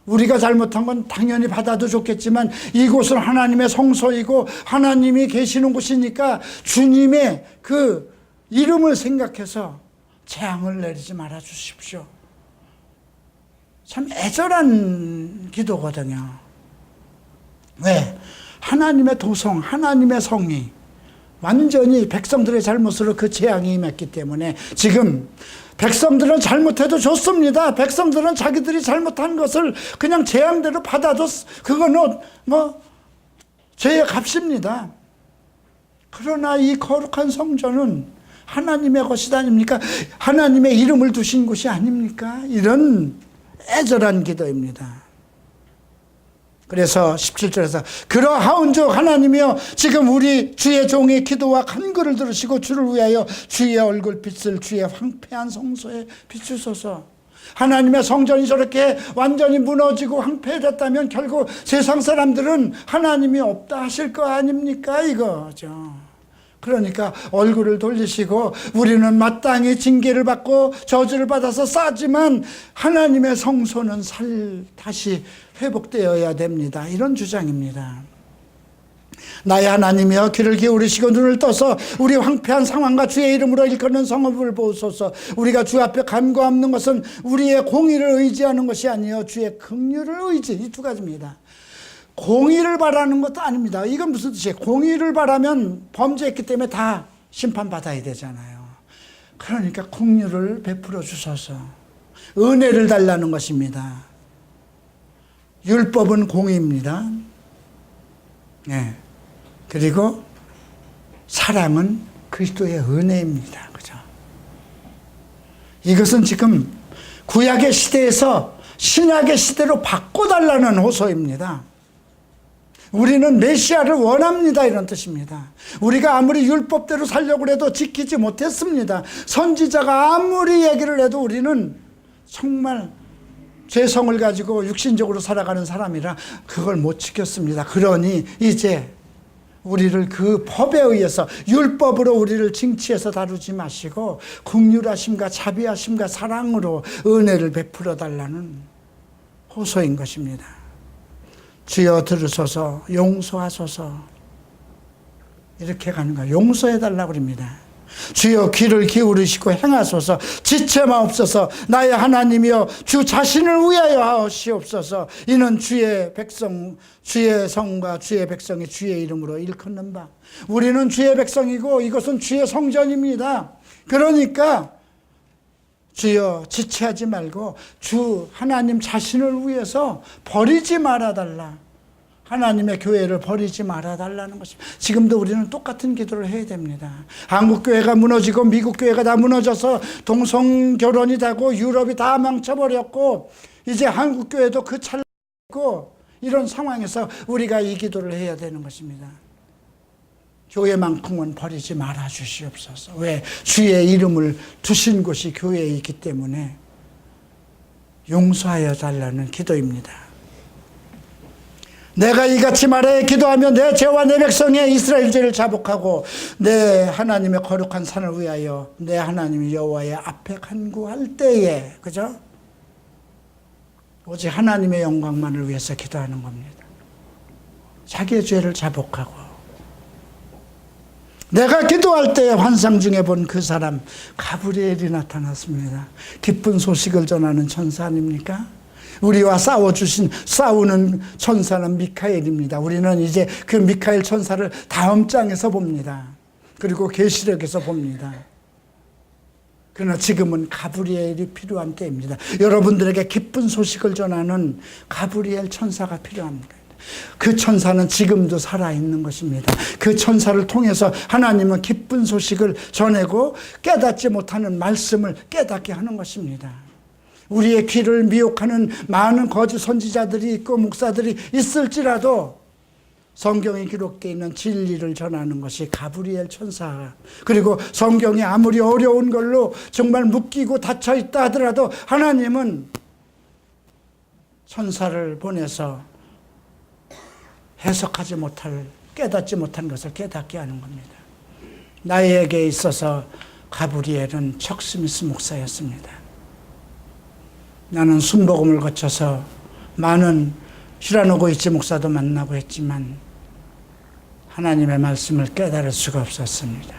우리가 잘못한 건 당연히 받아도 좋겠지만 이곳은 하나님의 성소이고 하나님이 계시는 곳이니까 주님의 그 이름을 생각해서 재앙을 내리지 말아 주십시오. 참 애절한 기도거든요. 왜? 하나님의 도성, 하나님의 성이 완전히 백성들의 잘못으로 그 재앙이 임했기 때문에 지금 백성들은 잘못해도 좋습니다. 백성들은 자기들이 잘못한 것을 그냥 재앙대로 받아도 그거는 죄의 값입니다. 그러나 이 거룩한 성전은 하나님의 것이 아닙니까? 하나님의 이름을 두신 곳이 아닙니까? 이런 애절한 기도입니다. 그래서 17절에서 그러하온즉 하나님이여 지금 우리 주의 종의 기도와 간구를 들으시고 주를 위하여 주의 얼굴빛을 주의 황폐한 성소에 비추소서. 하나님의 성전이 저렇게 완전히 무너지고 황폐해졌다면 결국 세상 사람들은 하나님이 없다 하실 거 아닙니까? 이거죠. 그러니까 얼굴을 돌리시고 우리는 마땅히 징계를 받고 저주를 받아서 싸지만 하나님의 성소는 다시 회복되어야 됩니다. 이런 주장입니다. 나의 하나님이여 귀를 기울이시고 눈을 떠서 우리 황폐한 상황과 주의 이름으로 일컫는 성읍을 보소서. 우리가 주 앞에 간구하는 것은 우리의 공의를 의지하는 것이 아니요 주의 긍휼을 의지. 이 두 가지입니다. 공의를 바라는 것도 아닙니다. 이건 무슨 뜻이에요? 공의를 바라면 범죄했기 때문에 다 심판받아야 되잖아요. 그러니까 긍휼을 베풀어 주셔서 은혜를 달라는 것입니다. 율법은 공의입니다. 그리고 사랑은 그리스도의 은혜입니다. 그죠? 이것은 지금 구약의 시대에서 신약의 시대로 바꿔달라는 호소입니다. 우리는 메시아를 원합니다. 이런 뜻입니다. 우리가 아무리 율법대로 살려고 해도 지키지 못했습니다. 선지자가 아무리 얘기를 해도 우리는 정말 죄성을 가지고 육신적으로 살아가는 사람이라 그걸 못 지켰습니다. 그러니 이제 우리를 그 법에 의해서 율법으로 우리를 징치해서 다루지 마시고 긍휼하심과 자비하심과 사랑으로 은혜를 베풀어 달라는 호소인 것입니다. 주여 들으소서 용서하소서 이렇게 가는 거예요. 용서해 달라고 그럽니다. 주여 귀를 기울이시고 행하소서. 지체 마옵소서. 나의 하나님이여 주 자신을 위하여 하시옵소서. 이는 주의 백성 주의 성과 주의 백성이 주의 이름으로 일컫는 바. 우리는 주의 백성이고 이것은 주의 성전입니다. 그러니까 주여 지체하지 말고 주 하나님 자신을 위해서 버리지 말아달라. 하나님의 교회를 버리지 말아달라는 것입니다. 지금도 우리는 똑같은 기도를 해야 됩니다. 한국교회가 무너지고 미국교회가 다 무너져서 동성결혼이 되고 유럽이 다 망쳐버렸고 이제 한국교회도 그 찰나고 이런 상황에서 우리가 이 기도를 해야 되는 것입니다. 교회만큼은 버리지 말아 주시옵소서. 왜? 주의 이름을 두신 곳이 교회에 있기 때문에 용서하여 달라는 기도입니다. 내가 이같이 말해 기도하며 내 죄와 내 백성의 이스라엘 죄를 자복하고 내 하나님의 거룩한 산을 위하여 내 하나님 여호와의 앞에 간구할 때에, 그죠? 오직 하나님의 영광만을 위해서 기도하는 겁니다. 자기의 죄를 자복하고 내가 기도할 때 환상 중에 본 그 사람 가브리엘이 나타났습니다. 기쁜 소식을 전하는 천사 아닙니까? 우리와 싸우는 천사는 미카엘입니다. 우리는 이제 그 미카엘 천사를 다음 장에서 봅니다. 그리고 계시록에서 봅니다. 그러나 지금은 가브리엘이 필요한 때입니다. 여러분들에게 기쁜 소식을 전하는 가브리엘 천사가 필요합니다. 그 천사는 지금도 살아있는 것입니다. 그 천사를 통해서 하나님은 기쁜 소식을 전하고 깨닫지 못하는 말씀을 깨닫게 하는 것입니다. 우리의 귀를 미혹하는 많은 거짓 선지자들이 있고 목사들이 있을지라도 성경에 기록되어 있는 진리를 전하는 것이 가브리엘 천사. 그리고 성경이 아무리 어려운 걸로 정말 묶이고 닫혀있다 하더라도 하나님은 천사를 보내서 해석하지 못할, 깨닫지 못한 것을 깨닫게 하는 겁니다. 나에게 있어서 가브리엘은 척 스미스 목사였습니다. 나는 순복음을 거쳐서 많은 히라노 고이치 목사도 만나고 했지만 하나님의 말씀을 깨달을 수가 없었습니다.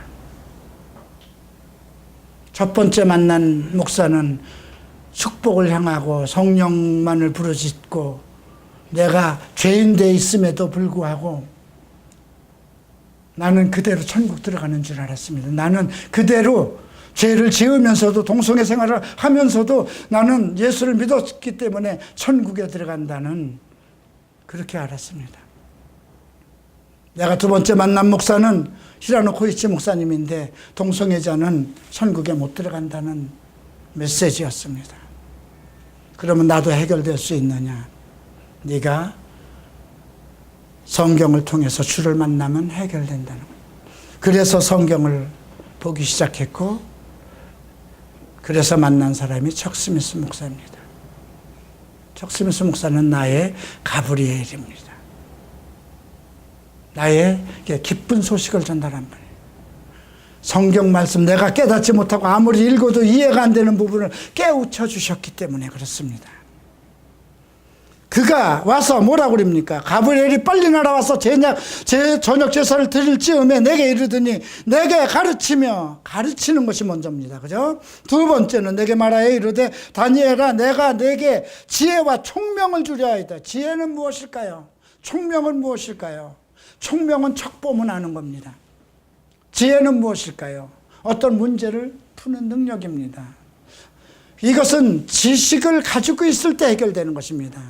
첫 번째 만난 목사는 축복을 향하고 성령만을 부르짖고 내가 죄인 돼 있음에도 불구하고 나는 그대로 천국 들어가는 줄 알았습니다. 나는 그대로 죄를 지으면서도 동성애 생활을 하면서도 나는 예수를 믿었기 때문에 천국에 들어간다는 그렇게 알았습니다. 내가 두 번째 만난 목사는 히라노 코이치 목사님인데 동성애자는 천국에 못 들어간다는 메시지였습니다. 그러면 나도 해결될 수 있느냐? 네가 성경을 통해서 주를 만나면 해결된다는 거예요. 그래서 성경을 보기 시작했고 그래서 만난 사람이 척 스미스 목사입니다. 척 스미스 목사는 나의 가브리엘입니다. 나의 기쁜 소식을 전달한 분이에요. 성경 말씀 내가 깨닫지 못하고 아무리 읽어도 이해가 안 되는 부분을 깨우쳐 주셨기 때문에 그렇습니다. 그가 와서 뭐라고 그럽니까? 가브리엘이 빨리 날아와서 저녁 제사를 드릴 즈음에 내게 이르더니 내게 가르치는 것이 먼저입니다. 그죠? 두 번째는 내게 말하여 이르되 다니엘아 내가 내게 지혜와 총명을 주려 하이다. 지혜는 무엇일까요? 총명은 무엇일까요? 총명은 척보면 아는 겁니다. 지혜는 무엇일까요? 어떤 문제를 푸는 능력입니다. 이것은 지식을 가지고 있을 때 해결되는 것입니다.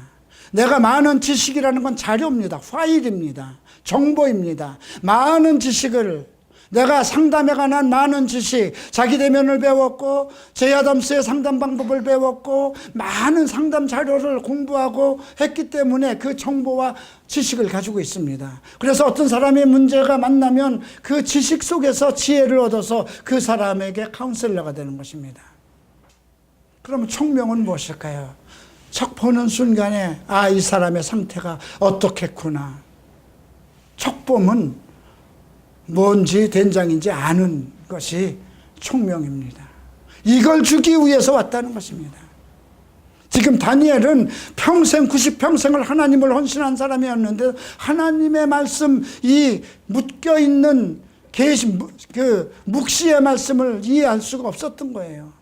내가 많은 지식이라는 건 자료입니다. 파일입니다. 정보입니다. 많은 지식을 내가 상담에 관한 많은 지식, 자기 대면을 배웠고 제이 아담스의 상담 방법을 배웠고 많은 상담 자료를 공부하고 했기 때문에 그 정보와 지식을 가지고 있습니다. 그래서 어떤 사람의 문제가 만나면 그 지식 속에서 지혜를 얻어서 그 사람에게 카운셀러가 되는 것입니다. 그러면 총명은 무엇일까요? 척 보는 순간에 이 사람의 상태가 어떻겠구나. 척 보면 뭔지 된장인지 아는 것이 총명입니다. 이걸 주기 위해서 왔다는 것입니다. 지금 다니엘은 평생 90평생을 하나님을 헌신한 사람이었는데 하나님의 말씀 이 묶여있는 묵시의 말씀을 이해할 수가 없었던 거예요.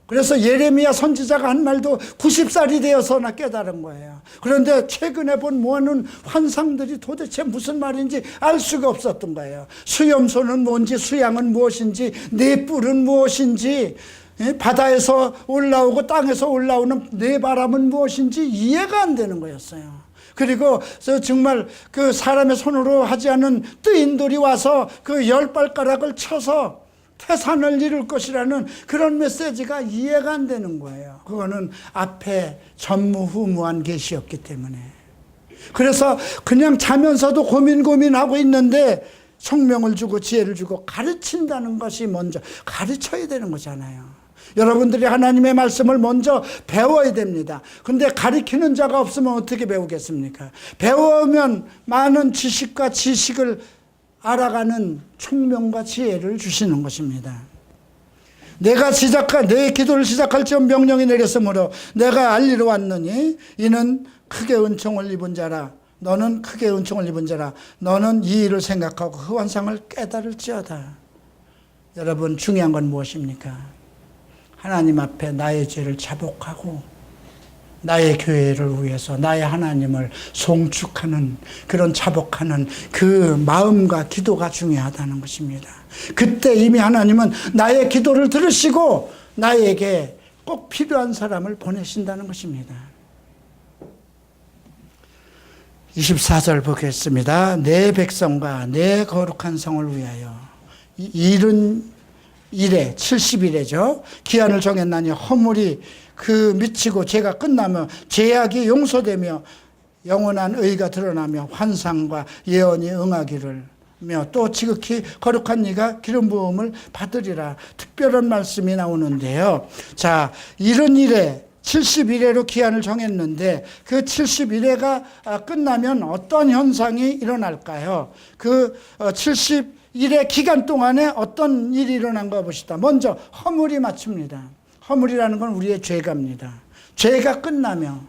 그래서 예레미야 선지자가 한 말도 90살이 되어서나 깨달은 거예요. 그런데 최근에 본 모아놓은 환상들이 도대체 무슨 말인지 알 수가 없었던 거예요. 수염소는 뭔지, 수양은 무엇인지, 네 뿔은 무엇인지, 바다에서 올라오고 땅에서 올라오는 네 바람은 무엇인지 이해가 안 되는 거였어요. 그리고 정말 그 사람의 손으로 하지 않은 뜨인돌이 와서 그 10발가락을 쳐서 태산을 이룰 것이라는 그런 메시지가 이해가 안 되는 거예요. 그거는 앞에 전무후무한 계시였기 때문에. 그래서 그냥 자면서도 고민하고 있는데 총명을 주고 지혜를 주고 가르친다는 것이 먼저 가르쳐야 되는 거잖아요. 여러분들이 하나님의 말씀을 먼저 배워야 됩니다. 근데 가르치는 자가 없으면 어떻게 배우겠습니까? 배우면 많은 지식과 지식을 알아가는 총명과 지혜를 주시는 것입니다. 내 기도를 시작할 즈음 명령이 내렸으므로 내가 알리러 왔느니 이는 크게 은총을 입은 자라. 너는 크게 은총을 입은 자라. 너는 이 일을 생각하고 그 환상을 깨달을지어다. 여러분 중요한 건 무엇입니까? 하나님 앞에 나의 죄를 자복하고 나의 교회를 위해서 나의 하나님을 송축하는 그런 자복하는 그 마음과 기도가 중요하다는 것입니다. 그때 이미 하나님은 나의 기도를 들으시고 나에게 꼭 필요한 사람을 보내신다는 것입니다. 24절 보겠습니다. 내 백성과 내 거룩한 성을 위하여 일은 일에 70일에죠. 기한을 정했나니 허물이 그 미치고 죄가 끝나며 죄악이 용서되며 영원한 의가 드러나며 환상과 예언이 응하기를 또 지극히 거룩한 이가 기름 부음을 받으리라. 특별한 말씀이 나오는데요. 자, 이런 일에 70일에로 기한을 정했는데 그 70일에가 끝나면 어떤 현상이 일어날까요? 그 70일의 기간 동안에 어떤 일이 일어난가 봅시다. 먼저 허물이 맞춥니다. 허물이라는 건 우리의 죄가입니다. 죄가 끝나며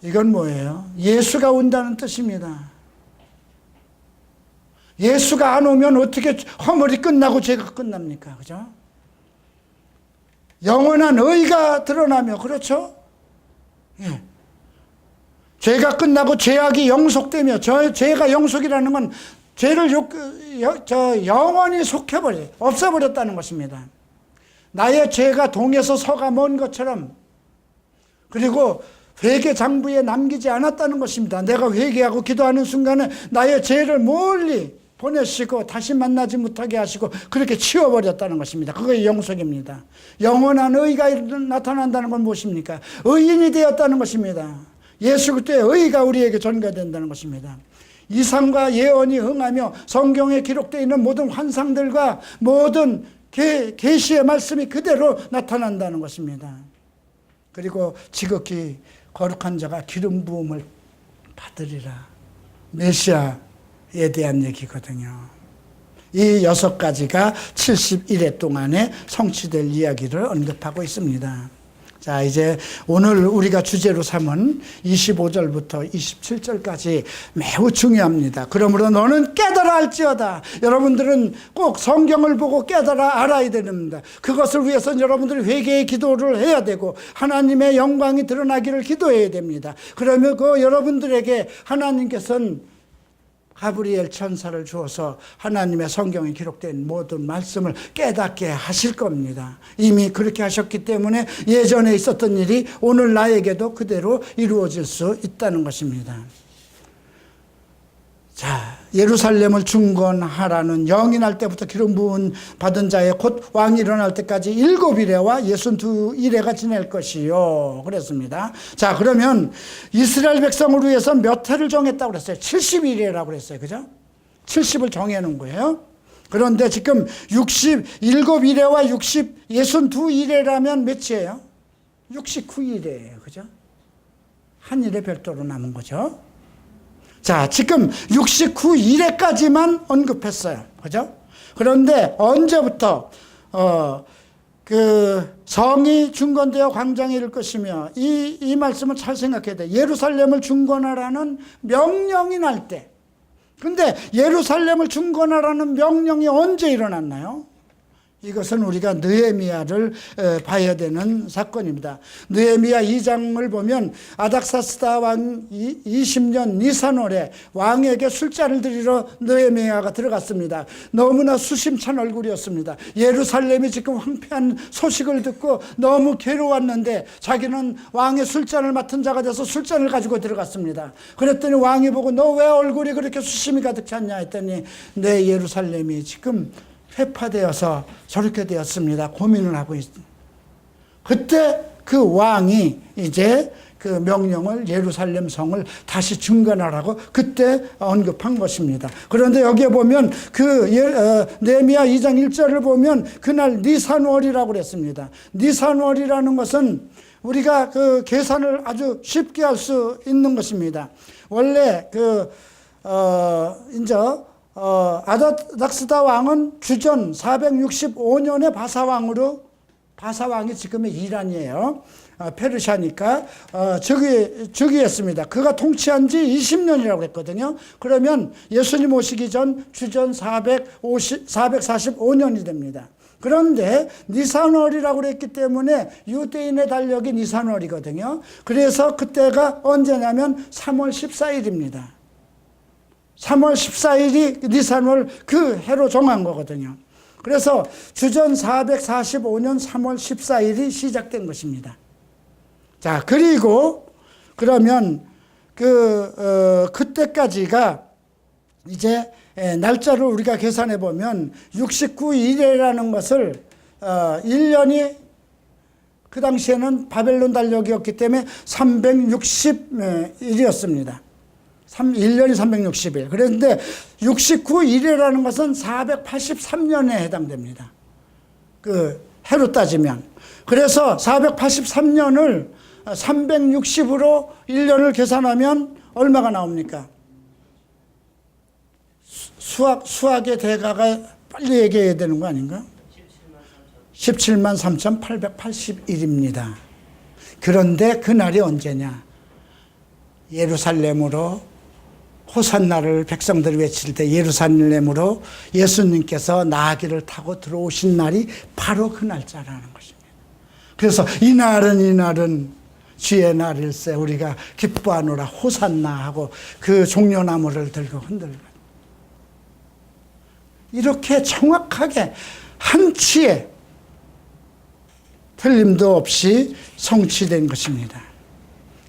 이건 뭐예요? 예수가 온다는 뜻입니다. 예수가 안 오면 어떻게 허물이 끝나고 죄가 끝납니까? 그죠? 영원한 의가 드러나며, 그렇죠? 예. 죄가 끝나고 죄악이 영속되며, 죄가 영속이라는 건 죄를 영원히 속해버려, 없애버렸다는 것입니다. 나의 죄가 동에서 서가 먼 것처럼, 그리고 회개 장부에 남기지 않았다는 것입니다. 내가 회개하고 기도하는 순간에 나의 죄를 멀리 보내시고 다시 만나지 못하게 하시고 그렇게 치워버렸다는 것입니다. 그게 영속입니다. 영원한 의가 나타난다는 건 무엇입니까? 의인이 되었다는 것입니다. 예수 그리스도의 의가 우리에게 전가된다는 것입니다. 이상과 예언이 응하며 성경에 기록되어 있는 모든 환상들과 모든 계시의 말씀이 그대로 나타난다는 것입니다. 그리고 지극히 거룩한 자가 기름 부음을 받으리라. 메시아에 대한 얘기거든요. 이 6가지가 71회 동안에 성취될 이야기를 언급하고 있습니다. 자, 이제 오늘 우리가 주제로 삼은 25절부터 27절까지 매우 중요합니다. 그러므로 너는 깨달아 할지어다. 여러분들은 꼭 성경을 보고 깨달아 알아야 됩니다. 그것을 위해서는 여러분들이 회개의 기도를 해야 되고 하나님의 영광이 드러나기를 기도해야 됩니다. 그러면 그 여러분들에게 하나님께서는 가브리엘 천사를 주어서 하나님의 성경에 기록된 모든 말씀을 깨닫게 하실 겁니다. 이미 그렇게 하셨기 때문에 예전에 있었던 일이 오늘 나에게도 그대로 이루어질 수 있다는 것입니다. 자, 예루살렘을 중건하라는 영이 날 때부터 기름 부은 받은 자의 곧 왕이 일어날 때까지 7일에와 62일에가 지낼 것이요 그랬습니다. 자, 그러면 이스라엘 백성을 위해서 몇 해를 정했다고 그랬어요? 70일이라고 그랬어요. 그죠? 70을 정해놓은 거예요. 그런데 지금 67일에와 62일에라면 몇이에요? 69일이에요. 그죠? 한 일에 별도로 남은 거죠. 자, 지금 69일에까지만 언급했어요. 그죠? 그런데 언제부터, 성이 중건되어 광장에 이를 것이며, 이 말씀을 잘 생각해야 돼. 예루살렘을 중건하라는 명령이 날 때. 근데 예루살렘을 중건하라는 명령이 언제 일어났나요? 이것은 우리가 느헤미야를 봐야 되는 사건입니다. 느헤미야 2장을 보면 아닥사스다 왕 20년 니산월에 왕에게 술잔을 드리러 느헤미야가 들어갔습니다. 너무나 수심찬 얼굴이었습니다. 예루살렘이 지금 황폐한 소식을 듣고 너무 괴로웠는데 자기는 왕의 술잔을 맡은 자가 돼서 술잔을 가지고 들어갔습니다. 그랬더니 왕이 보고 너 왜 얼굴이 그렇게 수심이 가득 찼냐 했더니 내 예루살렘이 지금 회파되어서 저렇게 되었습니다. 고민을 하고 있습니다. 그때 그 왕이 이제 그 명령을 예루살렘 성을 다시 중건하라고 그때 언급한 것입니다. 그런데 여기에 보면 느헤미야 2장 1절을 보면 그날 니산월이라고 그랬습니다. 니산월이라는 것은 우리가 그 계산을 아주 쉽게 할 수 있는 것입니다. 원래 아닥사스다 왕은 주전 465년에 바사왕이 지금의 이란이에요. 페르시아니까 즉위했습니다. 그가 통치한 지 20년이라고 했거든요. 그러면 예수님 오시기 전 주전 445년이 됩니다. 그런데 니산월이라고 그랬기 때문에 유대인의 달력이 니산월이거든요. 그래서 그때가 언제냐면 3월 14일입니다. 3월 14일이 니산월 그 해로 정한 거거든요. 그래서 주전 445년 3월 14일이 시작된 것입니다. 자, 그리고 그러면 그때까지가 이제 날짜를 우리가 계산해 보면 69일이라는 것을 1년이 그 당시에는 바벨론 달력이었기 때문에 360일이었습니다. 1년이 360일. 그런데 69일이라는 것은 483년에 해당됩니다. 그 해로 따지면. 그래서 483년을 360으로 1년을 계산하면 얼마가 나옵니까? 수학의 대가가 빨리 얘기해야 되는 거 아닌가? 17만 3,881입니다. 그런데 그날이 언제냐? 예루살렘으로 호산나를 백성들이 외칠 때 예루살렘으로 예수님께서 나귀를 타고 들어오신 날이 바로 그 날짜라는 것입니다. 그래서 이날은 주의 날일세 우리가 기뻐하노라 호산나 하고 그 종려나무를 들고 흔들고 이렇게 정확하게 한치의 틀림도 없이 성취된 것입니다.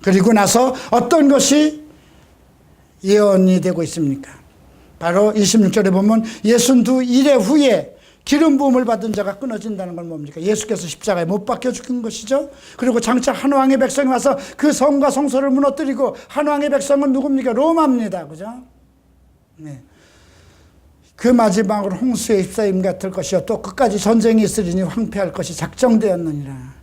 그리고 나서 어떤 것이 예언이 되고 있습니까? 바로 26절에 보면 62일 후에 기름 부음을 받은 자가 끊어진다는 건 뭡니까? 예수께서 십자가에 못 박혀 죽은 것이죠. 그리고 장차 한 왕의 백성이 와서 그 성과 성소를 무너뜨리고 한 왕의 백성은 누굽니까? 로마입니다. 그죠? 네. 그 마지막으로 홍수의 휩싸임 같을 것이요 또 끝까지 전쟁이 있으리니 황폐할 것이 작정되었느니라.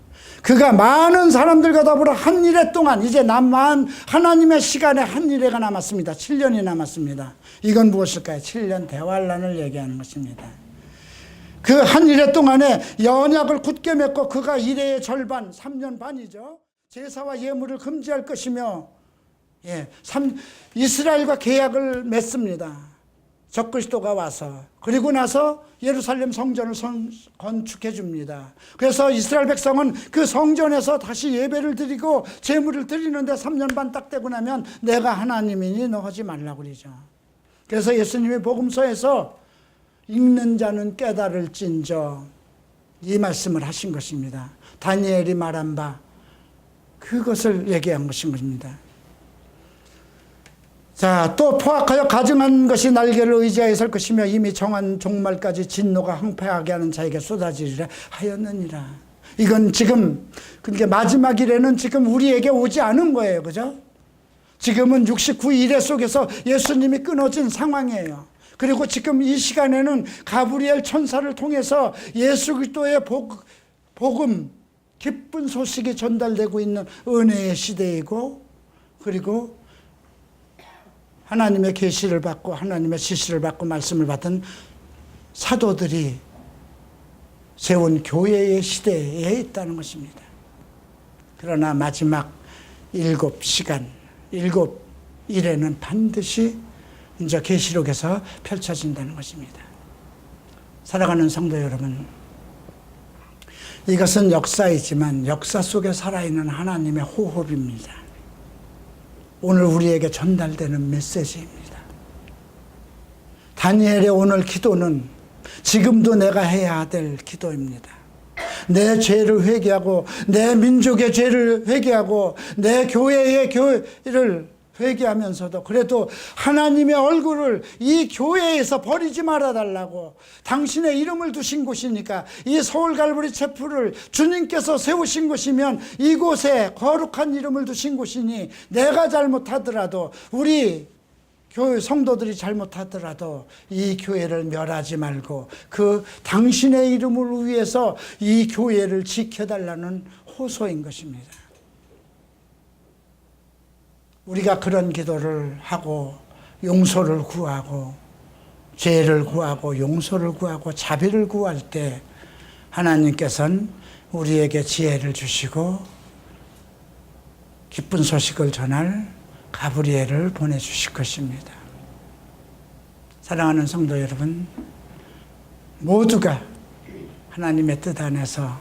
그가 많은 사람들과 더불어 한 일해 동안 이제 남만 하나님의 시간에 한 일해가 남았습니다. 7년이 남았습니다. 이건 무엇일까요? 7년 대환란을 얘기하는 것입니다. 그 한 일해 동안에 언약을 굳게 맺고 그가 일해의 절반 3년 반이죠. 제사와 예물을 금지할 것이며 이스라엘과 계약을 맺습니다. 적그리스도가 와서 그리고 나서 예루살렘 성전을 건축해 줍니다. 그래서 이스라엘 백성은 그 성전에서 다시 예배를 드리고 제물을 드리는데 3년 반 딱 되고 나면 내가 하나님이니 너 하지 말라고 그러죠. 그래서 예수님이 복음서에서 읽는 자는 깨달을진저 이 말씀을 하신 것입니다. 다니엘이 말한 바 그것을 얘기한 것인 것입니다. 자, 또 포악하여 가증한 것이 날개를 의지하여 설 것이며 이미 정한 종말까지 진노가 항폐하게 하는 자에게 쏟아지리라 하였느니라. 이건 지금 그러니까 마지막 일에는 지금 우리에게 오지 않은 거예요. 그죠? 지금은 69일의 속에서 예수님이 끊어진 상황이에요. 그리고 지금 이 시간에는 가브리엘 천사를 통해서 예수 그리스도의 복음 기쁜 소식이 전달되고 있는 은혜의 시대이고 그리고 하나님의 계시를 받고 하나님의 지시를 받고 말씀을 받은 사도들이 세운 교회의 시대에 있다는 것입니다. 그러나 마지막 7시간, 7일에는 반드시 이제 계시록에서 펼쳐진다는 것입니다. 사랑하는 성도 여러분, 이것은 역사이지만 역사 속에 살아있는 하나님의 호흡입니다. 오늘 우리에게 전달되는 메시지입니다. 다니엘의 오늘 기도는 지금도 내가 해야 될 기도입니다. 내 죄를 회개하고 내 민족의 죄를 회개하고 내 교회의 교회를 회개하면서도 그래도 하나님의 얼굴을 이 교회에서 버리지 말아달라고 당신의 이름을 두신 곳이니까 이 서울 갈보리 체프를 주님께서 세우신 곳이면 이곳에 거룩한 이름을 두신 곳이니 내가 잘못하더라도 우리 교회 성도들이 잘못하더라도 이 교회를 멸하지 말고 그 당신의 이름을 위해서 이 교회를 지켜달라는 호소인 것입니다. 우리가 그런 기도를 하고 용서를 구하고 죄를 구하고 용서를 구하고 자비를 구할 때 하나님께서는 우리에게 지혜를 주시고 기쁜 소식을 전할 가브리엘을 보내주실 것입니다. 사랑하는 성도 여러분, 모두가 하나님의 뜻 안에서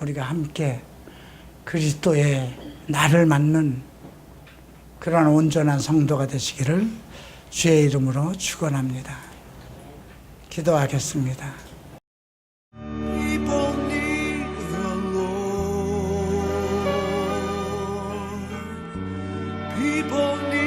우리가 함께 그리스도의 나를 맞는 그런 온전한 성도가 되시기를 주의 이름으로 축원합니다. 기도하겠습니다. People need